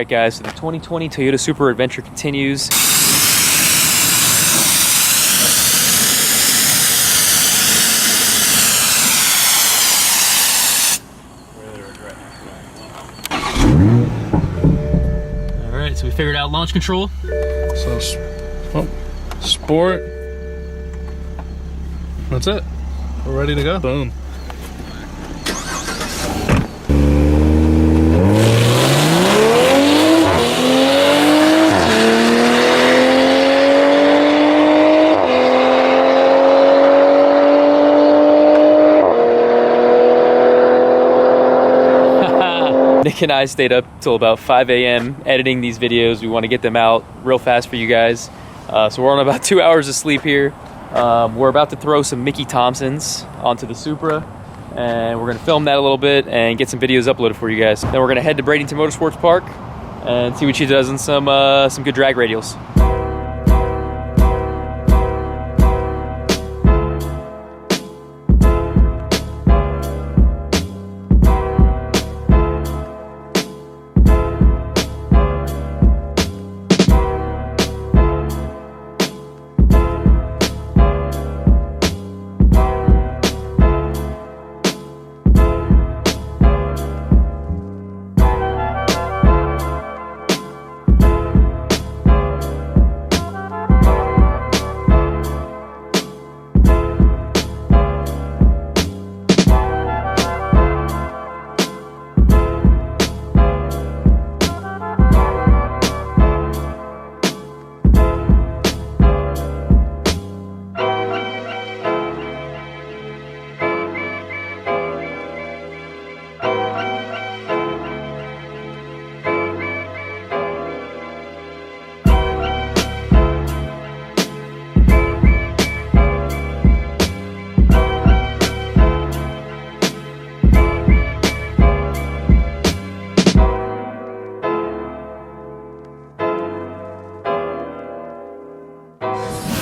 Alright guys, so the 2020 Toyota Supra adventure continues. Alright, so we figured out launch control. So, sport. That's it. We're ready to go. Boom. Nick and I stayed up till about 5 a.m. editing these videos. We want to get them out real fast for you guys. So we're on about 2 hours of sleep here. We're about to throw some Mickey Thompsons onto the Supra, and we're going to film that a little bit and get some videos uploaded for you guys. Then we're going to head to Bradenton Motorsports Park and see what she does in some good drag radials.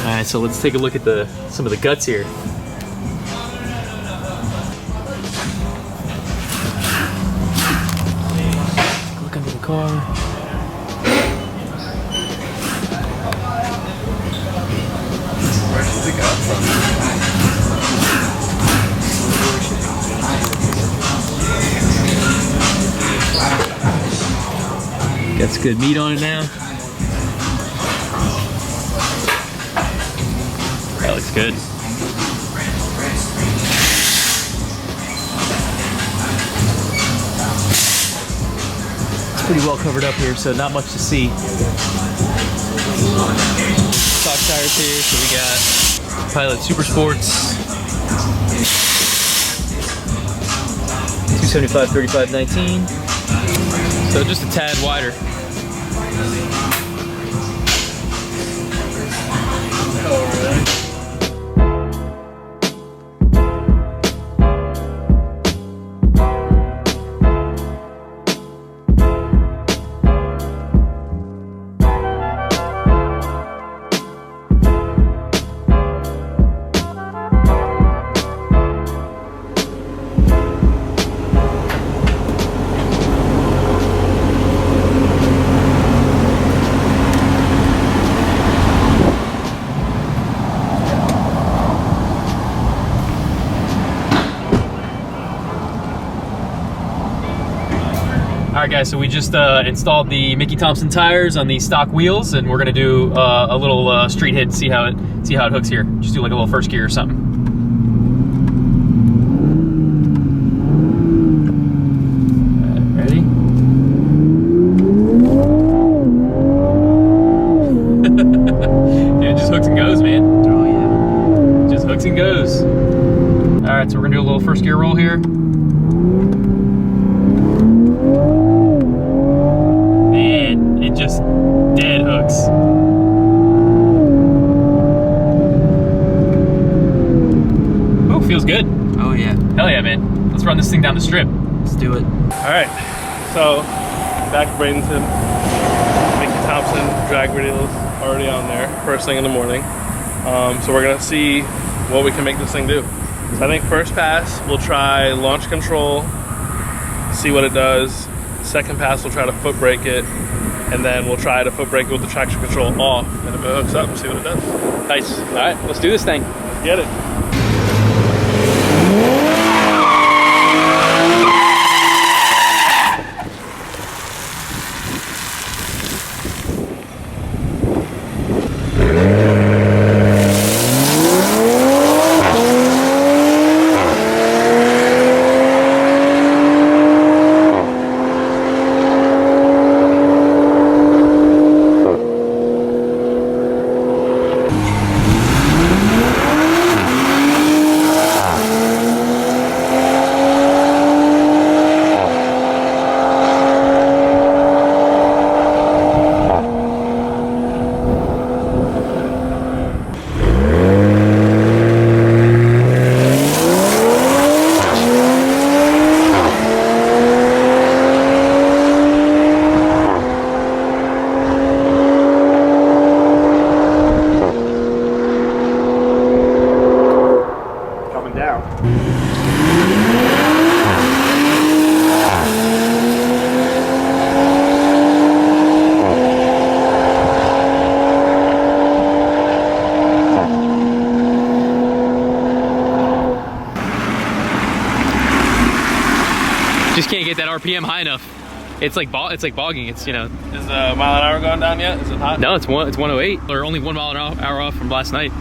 Alright, so let's take a look at some of the guts here. Look under the car. Where does it go from? Got some good meat on it now. That looks good. It's pretty well covered up here, so not much to see. Stock tires here, so we got Pilot Super Sports. 275 35 19. So just a tad wider. Oh, really? Alright guys, so we just installed the Mickey Thompson tires on the stock wheels, and we're gonna do a little street hit, see how it hooks here. Just do like a little first gear or something. Ready? Dude, it just hooks and goes, man. Oh yeah. Just hooks and goes. Alright, so we're gonna do a little first gear roll here. Just dead hooks. Oh, feels good. Oh yeah. Hell yeah, man. Let's run this thing down the strip. Let's do it. All right. So back to Bradenton. Mickey Thompson Drag Radials already on there. First thing in the morning. So we're gonna see what we can make this thing do. So I think first pass we'll try launch control. See what it does. Second pass, we'll try to foot brake it, and then we'll try to foot brake it with the traction control off, and if it hooks up, see what it does. Nice. All right, let's do this thing. Get it. Just can't get that RPM high enough. It's like bogging. It's, you know. Is the mile an hour going down yet? Is it hot? No, it's 108. Or only 1 mile an hour off from last night.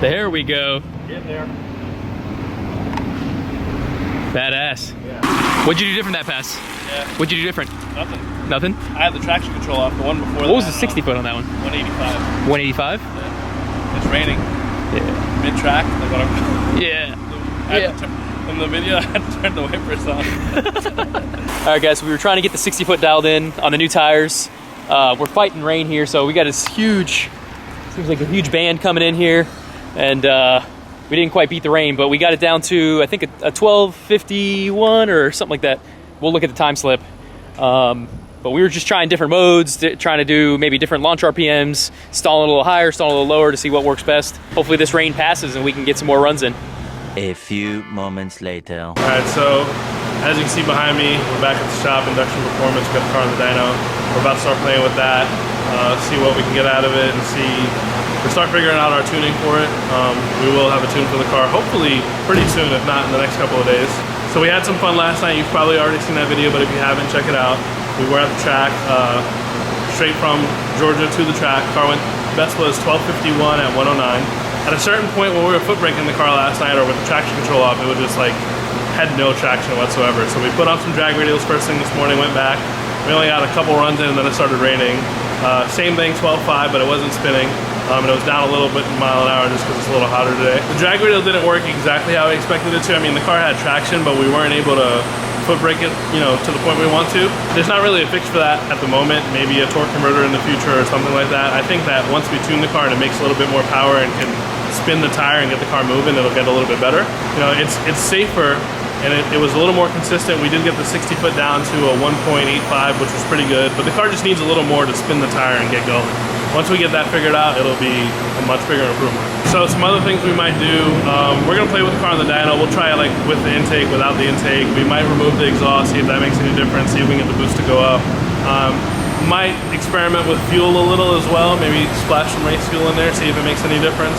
There we go. Get there. Badass. Yeah. What'd you do different that pass? Yeah. What'd you do different? Nothing. Nothing? I had the traction control off. The one before that. What was the 60 foot on that one? 185. 185? Yeah. It's raining. Yeah. Mid-track. Like what I'm Yeah. In the video, I had to turn the wipers on. All right, guys, so we were trying to get the 60 foot dialed in on the new tires. We're fighting rain here, so we got this huge, seems like a huge band coming in here. And we didn't quite beat the rain, but we got it down to, I think, a 12:51 or something like that. We'll look at the time slip. But we were just trying different modes, trying to do maybe different launch RPMs, stalling a little higher, stalling a little lower to see what works best. Hopefully this rain passes and we can get some more runs in. A few moments later. All right, so as you can see behind me, we're back at the shop, Induction Performance. We got the car on the dyno. We're about to start playing with that, see what we can get out of it, and we'll start figuring out our tuning for it. We will have a tune for the car, hopefully pretty soon, if not in the next couple of days. So we had some fun last night. You've probably already seen that video, but if you haven't, check it out. We were at the track, straight from Georgia to the track. Car went, best was 12:51 at 109. At a certain point when we were foot braking the car last night, or with the traction control off, it was just like, had no traction whatsoever. So we put on some drag radials first thing this morning, went back. We only got a couple runs in, and then it started raining. Same thing, 12.5, but it wasn't spinning. And it was down a little bit in mile an hour just because it's a little hotter today. The drag radial didn't work exactly how I expected it to. I mean, the car had traction, but we weren't able to foot brake it, you know, to the point we want to. There's not really a fix for that at the moment. Maybe a torque converter in the future or something like that. I think that once we tune the car and it makes a little bit more power and can spin the tire and get the car moving, it'll get a little bit better. You know, it's safer, and it was a little more consistent. We did get the 60 foot down to a 1.85, which was pretty good, but the car just needs a little more to spin the tire and get going. Once we get that figured out, it'll be a much bigger improvement. So some other things we might do, we're gonna play with the car on the dyno. We'll try it like with the intake, without the intake. We might remove the exhaust, see if that makes any difference, see if we can get the boost to go up. Might experiment with fuel a little as well, maybe splash some race fuel in there, see if it makes any difference.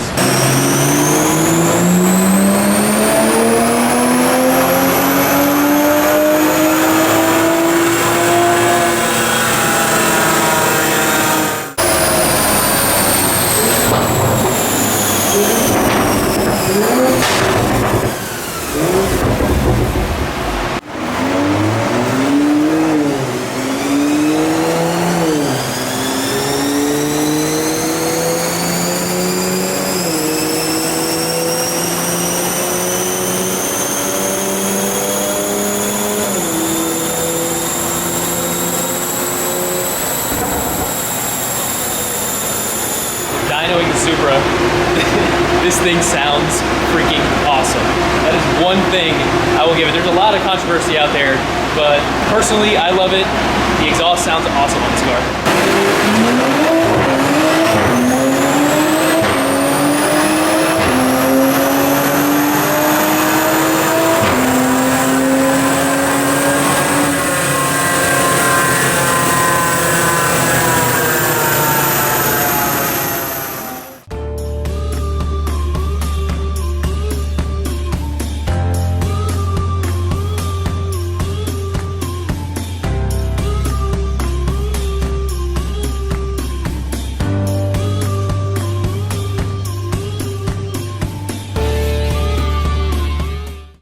dynoing the Supra, this thing sounds freaking awesome. That is one thing I will give it. There's a lot of controversy out there, but personally, I love it. The exhaust sounds awesome on this car.